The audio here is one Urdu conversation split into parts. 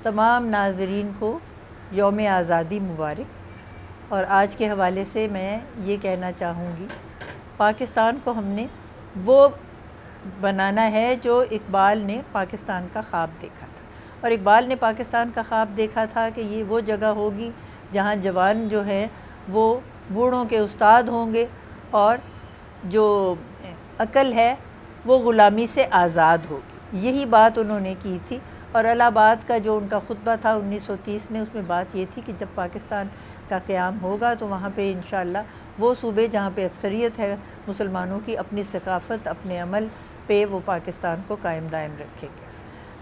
تمام ناظرین کو یوم آزادی مبارک۔ اور آج کے حوالے سے میں یہ کہنا چاہوں گی، پاکستان کو ہم نے وہ بنانا ہے جو اقبال نے پاکستان کا خواب دیکھا تھا، اور اقبال نے پاکستان کا خواب دیکھا تھا کہ یہ وہ جگہ ہوگی جہاں جوان جو ہیں وہ بوڑھوں کے استاد ہوں گے، اور جو عقل ہے وہ غلامی سے آزاد ہوگی۔ یہی بات انہوں نے کی تھی، اور الہ آباد کا جو ان کا خطبہ تھا 1930 میں، اس میں بات یہ تھی کہ جب پاکستان کا قیام ہوگا تو وہاں پہ انشاءاللہ وہ صوبے جہاں پہ اکثریت ہے مسلمانوں کی، اپنی ثقافت اپنے عمل پہ وہ پاکستان کو قائم دائم رکھیں گے۔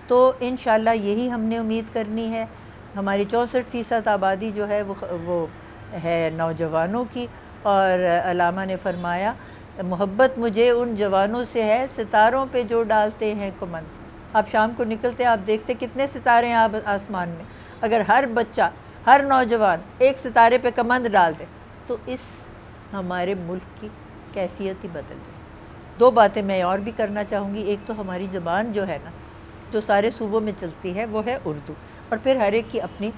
تو انشاءاللہ یہی ہم نے امید کرنی ہے۔ ہماری 64% آبادی جو ہے وہ ہے نوجوانوں کی، اور علامہ نے فرمایا محبت مجھے ان جوانوں سے ہے ستاروں پہ جو ڈالتے ہیں کمند۔ آپ شام کو نکلتے آپ دیکھتے کتنے ستارے ہیں آسمان میں، اگر ہر بچہ ہر نوجوان ایک ستارے پہ کمند ڈال دے تو اس ہمارے ملک کی کیفیت ہی بدل جائے۔ دو باتیں میں اور بھی کرنا چاہوں گی۔ ایک تو ہماری زبان جو ہے نا، جو سارے صوبوں میں چلتی ہے، وہ ہے اردو، اور پھر ہر ایک کی اپنی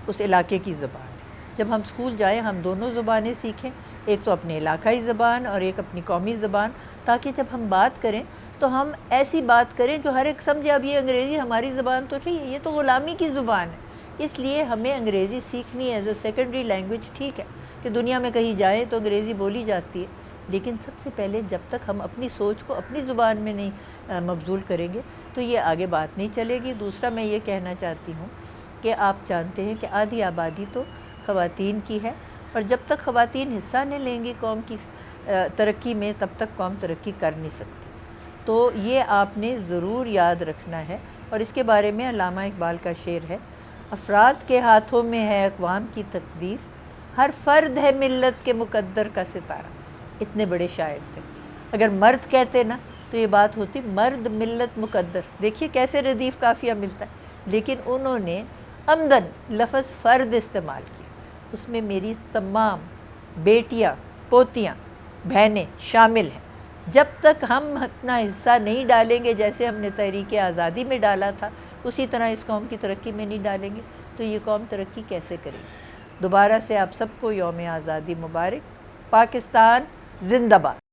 اس علاقے کی زبان ہے۔ جب ہم اسکول جائیں ہم دونوں زبانیں سیکھیں، ایک تو اپنے علاقائی زبان اور ایک اپنی قومی زبان، تاکہ جب ہم بات کریں تو ہم ایسی بات کریں جو ہر ایک سمجھے۔ اب یہ انگریزی ہماری زبان تو نہیں ہے، یہ تو غلامی کی زبان ہے، اس لیے ہمیں انگریزی سیکھنی ایز اے سیکنڈری لینگویج۔ ٹھیک ہے کہ دنیا میں کہیں جائیں تو انگریزی بولی جاتی ہے، لیکن سب سے پہلے جب تک ہم اپنی سوچ کو اپنی زبان میں نہیں مبذول کریں گے تو یہ آگے بات نہیں چلے گی۔ دوسرا میں یہ کہنا چاہتی ہوں کہ آپ جانتے ہیں کہ آدھی آبادی تو خواتین کی ہے، اور جب تک خواتین حصہ نہیں لیں گی قوم کی ترقی میں تب تک قوم ترقی کر نہیں سکتی۔ تو یہ آپ نے ضرور یاد رکھنا ہے، اور اس کے بارے میں علامہ اقبال کا شعر ہے، افراد کے ہاتھوں میں ہے اقوام کی تقدیر، ہر فرد ہے ملت کے مقدر کا ستارہ۔ اتنے بڑے شاعر تھے۔ اگر مرد کہتے نا تو یہ بات ہوتی مرد ملت مقدر۔ دیکھیے کیسے ردیف قافیہ ملتا ہے، لیکن انہوں نے عمدن لفظ فرد استعمال کیا۔ اس میں میری تمام بیٹیاں، پوتیاں، بہنیں شامل ہیں۔ جب تک ہم اپنا حصہ نہیں ڈالیں گے جیسے ہم نے تحریک آزادی میں ڈالا تھا، اسی طرح اس قوم کی ترقی میں نہیں ڈالیں گے تو یہ قوم ترقی کیسے کرے گی۔ دوبارہ سے آپ سب کو یوم آزادی مبارک۔ پاکستان زندہ باد۔